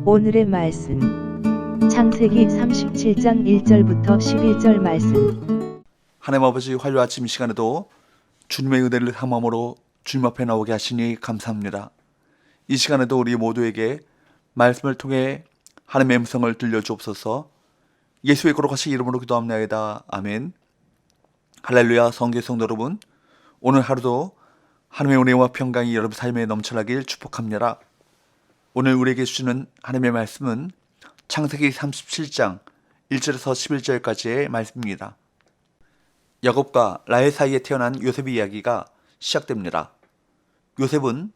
오늘의 말씀 창세기 37장 1절부터 11절 말씀. 하나님 아버지, 화요일 아침 이 시간에도 주님의 은혜를 탐험으로 주님 앞에 나오게 하시니 감사합니다. 이 시간에도 우리 모두에게 말씀을 통해 하나님의 음성을 들려주옵소서. 예수의 거룩하신 이름으로 기도합니다. 아멘. 할렐루야. 성경 성도 여러분, 오늘 하루도 하나님의 은혜와 평강이 여러분 삶에 넘쳐나길 축복합니다. 오늘 우리에게 주시는 하나님의 말씀은 창세기 37장 1절에서 11절까지의 말씀입니다. 야곱과 라헬 사이에 태어난 요셉의 이야기가 시작됩니다. 요셉은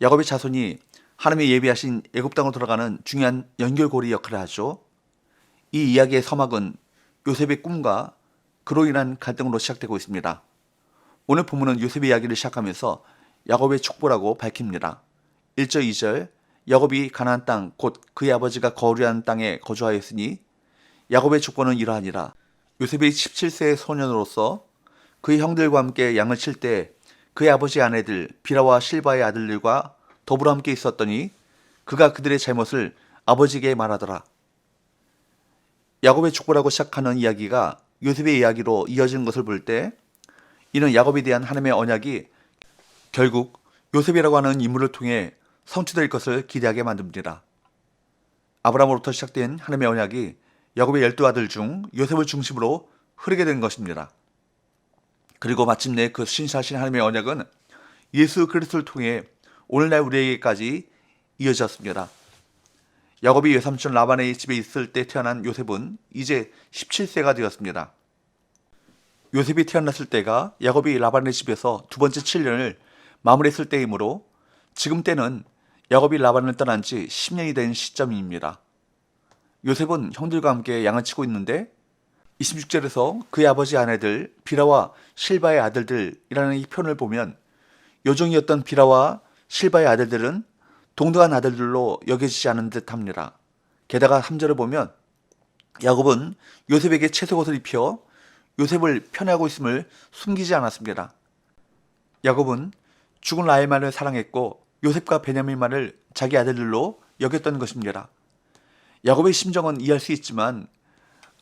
야곱의 자손이 하나님이 예비하신 애굽 땅으로 들어가는 중요한 연결고리 역할을 하죠. 이 이야기의 서막은 요셉의 꿈과 그로 인한 갈등으로 시작되고 있습니다. 오늘 본문은 요셉의 이야기를 시작하면서 야곱의 족보라고 밝힙니다. 1절 2절 야곱이 가나안 땅 곧 그의 아버지가 거류한 땅에 거주하였으니 야곱의 족보는 이러하니라. 요셉이 17세의 소년으로서 그의 형들과 함께 양을 칠 때 그의 아버지 아내들 비라와 실바의 아들들과 더불어 함께 있었더니 그가 그들의 잘못을 아버지에게 말하더라. 야곱의 족보라고 시작하는 이야기가 요셉의 이야기로 이어지는 것을 볼 때 이는 야곱에 대한 하나님의 언약이 결국 요셉이라고 하는 인물을 통해 성취될 것을 기대하게 만듭니다. 아브라함으로부터 시작된 하나님의 언약이 야곱의 12아들 중 요셉을 중심으로 흐르게 된 것입니다. 그리고 마침내 그 신실하신 하나님의 언약은 예수 그리스도를 통해 오늘날 우리에게까지 이어졌습니다. 야곱이 외삼촌 라반의 집에 있을 때 태어난 요셉은 이제 17세가 되었습니다. 요셉이 태어났을 때가 야곱이 라반의 집에서 두 번째 7년을 마무리했을 때이므로 지금 때는 야곱이 라반을 떠난 지 10년이 된 시점입니다. 요셉은 형들과 함께 양을 치고 있는데 26절에서 그의 아버지 아내들 비라와 실바의 아들들이라는 이 표현을 보면 요종이었던 비라와 실바의 아들들은 동등한 아들들로 여겨지지 않은 듯합니다. 게다가 3절을 보면 야곱은 요셉에게 채색옷을 입혀 요셉을 편애하고 있음을 숨기지 않았습니다. 야곱은 죽은 라헬만을 사랑했고 요셉과 베냐민만을 자기 아들들로 여겼던 것입니다. 야곱의 심정은 이해할 수 있지만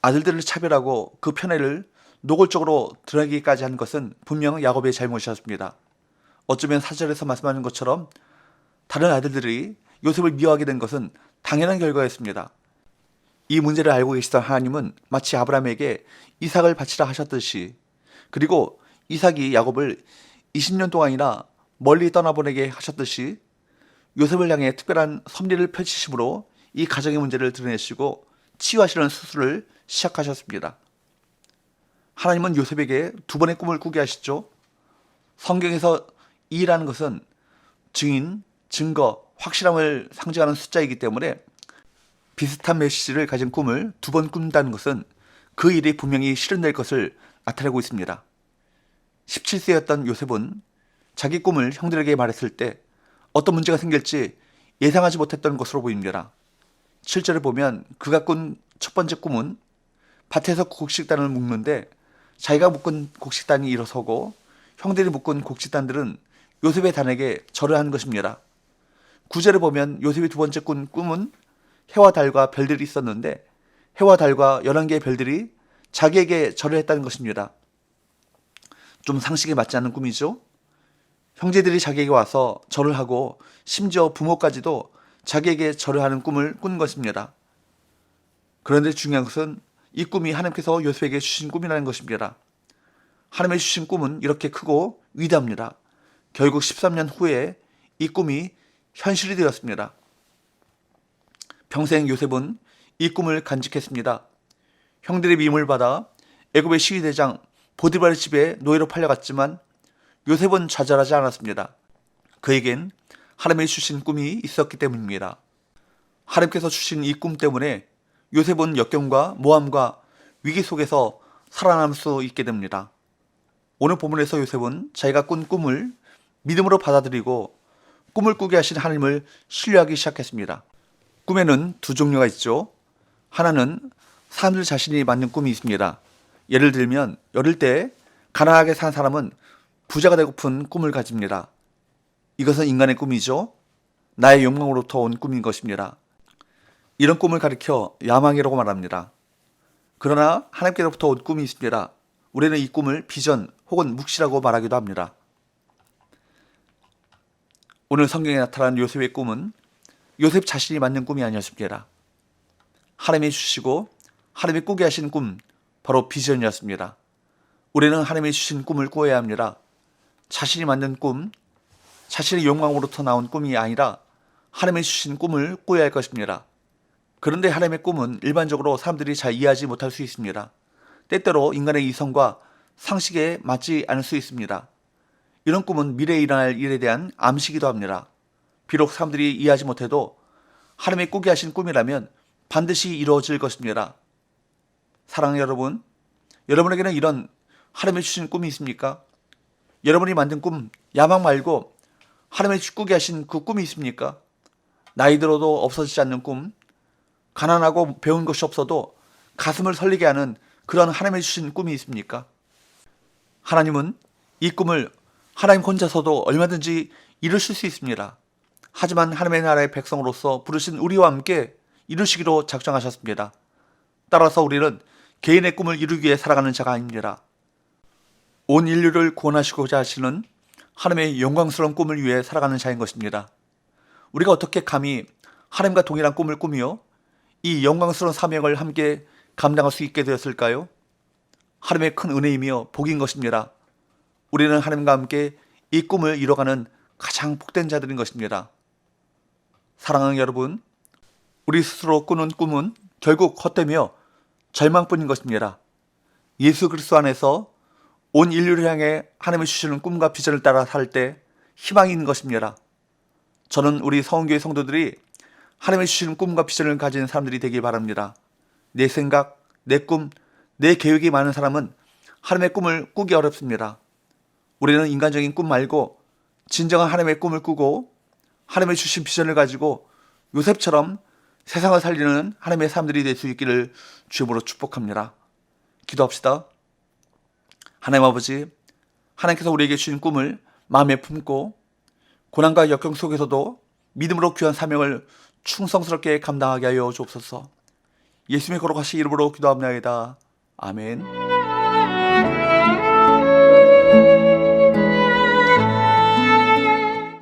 아들들을 차별하고 그 편애를 노골적으로 드러내기까지 한 것은 분명 야곱의 잘못이었습니다. 어쩌면 4절에서 말씀하는 것처럼 다른 아들들이 요셉을 미워하게 된 것은 당연한 결과였습니다. 이 문제를 알고 계시던 하나님은 마치 아브라함에게 이삭을 바치라 하셨듯이, 그리고 이삭이 야곱을 20년 동안이나 멀리 떠나보내게 하셨듯이 요셉을 향해 특별한 섭리를 펼치심으로 이 가정의 문제를 드러내시고 치유하시는 수술을 시작하셨습니다. 하나님은 요셉에게 두 번의 꿈을 꾸게 하시죠. 성경에서 2라는 것은 증인, 증거, 확실함을 상징하는 숫자이기 때문에 비슷한 메시지를 가진 꿈을 두 번 꾼다는 것은 그 일이 분명히 실현될 것을 나타내고 있습니다. 17세였던 요셉은 자기 꿈을 형들에게 말했을 때 어떤 문제가 생길지 예상하지 못했던 것으로 보입니다. 7절을 보면 그가 꾼 첫 번째 꿈은 밭에서 곡식단을 묶는데 자기가 묶은 곡식단이 일어서고 형들이 묶은 곡식단들은 요셉의 단에게 절을 하는 것입니다. 9절을 보면 요셉이 두 번째 꾼 꿈은 해와 달과 별들이 있었는데 해와 달과 11개의 별들이 자기에게 절을 했다는 것입니다. 좀 상식에 맞지 않는 꿈이죠. 형제들이 자기에게 와서 절을 하고 심지어 부모까지도 자기에게 절을 하는 꿈을 꾼 것입니다. 그런데 중요한 것은 이 꿈이 하나님께서 요셉에게 주신 꿈이라는 것입니다. 하나님의 주신 꿈은 이렇게 크고 위대합니다. 결국 13년 후에 이 꿈이 현실이 되었습니다. 평생 요셉은 이 꿈을 간직했습니다. 형들의 미움을 받아 애굽의 시위대장 보디발의 집에 노예로 팔려갔지만 요셉은 좌절하지 않았습니다. 그에겐 하나님이 주신 꿈이 있었기 때문입니다. 하나님께서 주신 이 꿈 때문에 요셉은 역경과 모함과 위기 속에서 살아남을 수 있게 됩니다. 오늘 본문에서 요셉은 자기가 꾼 꿈을 믿음으로 받아들이고 꿈을 꾸게 하신 하나님을 신뢰하기 시작했습니다. 꿈에는 두 종류가 있죠. 하나는 사람들 자신이 맞는 꿈이 있습니다. 예를 들면 어릴 때 가난하게 산 사람은 부자가 되고픈 꿈을 가집니다. 이것은 인간의 꿈이죠. 나의 욕망으로부터 온 꿈인 것입니다. 이런 꿈을 가리켜 야망이라고 말합니다. 그러나 하나님께로부터 온 꿈이 있습니다. 우리는 이 꿈을 비전 혹은 묵시라고 말하기도 합니다. 오늘 성경에 나타난 요셉의 꿈은 요셉 자신이 만든 꿈이 아니었습니다. 하나님이 주시고 하나님이 꾸게 하신 꿈, 바로 비전이었습니다. 우리는 하나님이 주신 꿈을 꾸어야 합니다. 자신이 만든 꿈, 자신의 욕망으로부터 나온 꿈이 아니라 하나님이 주신 꿈을 꾸어야 할 것입니다. 그런데 하나님의 꿈은 일반적으로 사람들이 잘 이해하지 못할 수 있습니다. 때때로 인간의 이성과 상식에 맞지 않을 수 있습니다. 이런 꿈은 미래에 일어날 일에 대한 암시기도 합니다. 비록 사람들이 이해하지 못해도 하나님이 꾸게 하신 꿈이라면 반드시 이루어질 것입니다. 사랑하는 여러분, 여러분에게는 이런 하나님이 주신 꿈이 있습니까? 여러분이 만든 꿈, 야망 말고 하나님이 꾸게 하신 그 꿈이 있습니까? 나이 들어도 없어지지 않는 꿈, 가난하고 배운 것이 없어도 가슴을 설리게 하는 그런 하나님이 주신 꿈이 있습니까? 하나님은 이 꿈을 하나님 혼자서도 얼마든지 이루실 수 있습니다. 하지만 하나님의 나라의 백성으로서 부르신 우리와 함께 이루시기로 작정하셨습니다. 따라서 우리는 개인의 꿈을 이루기 위해 살아가는 자가 아닙니다. 온 인류를 구원하시고자 하시는 하나님의 영광스러운 꿈을 위해 살아가는 자인 것입니다. 우리가 어떻게 감히 하나님과 동일한 꿈을 꾸며 이 영광스러운 사명을 함께 감당할 수 있게 되었을까요? 하나님의 큰 은혜이며 복인 것입니다. 우리는 하나님과 함께 이 꿈을 이뤄가는 가장 복된 자들인 것입니다. 사랑하는 여러분, 우리 스스로 꾸는 꿈은 결국 헛되며 절망뿐인 것입니다. 예수 그리스도 안에서 온 인류를 향해 하나님이 주시는 꿈과 비전을 따라 살 때 희망이 있는 것입니다. 저는 우리 서원교회 성도들이 하나님이 주시는 꿈과 비전을 가진 사람들이 되길 바랍니다. 내 생각, 내 꿈, 내 계획이 많은 사람은 하나님의 꿈을 꾸기 어렵습니다. 우리는 인간적인 꿈 말고 진정한 하나님의 꿈을 꾸고 하나님의 주신 비전을 가지고 요셉처럼 세상을 살리는 하나님의 사람들이 될 수 있기를 주님으로 축복합니다. 기도합시다. 하나님 아버지, 하나님께서 우리에게 주신 꿈을 마음에 품고 고난과 역경 속에서도 믿음으로 귀한 사명을 충성스럽게 감당하게 하여 주옵소서. 예수님의 거룩하신 이름으로 기도합니다. 아멘.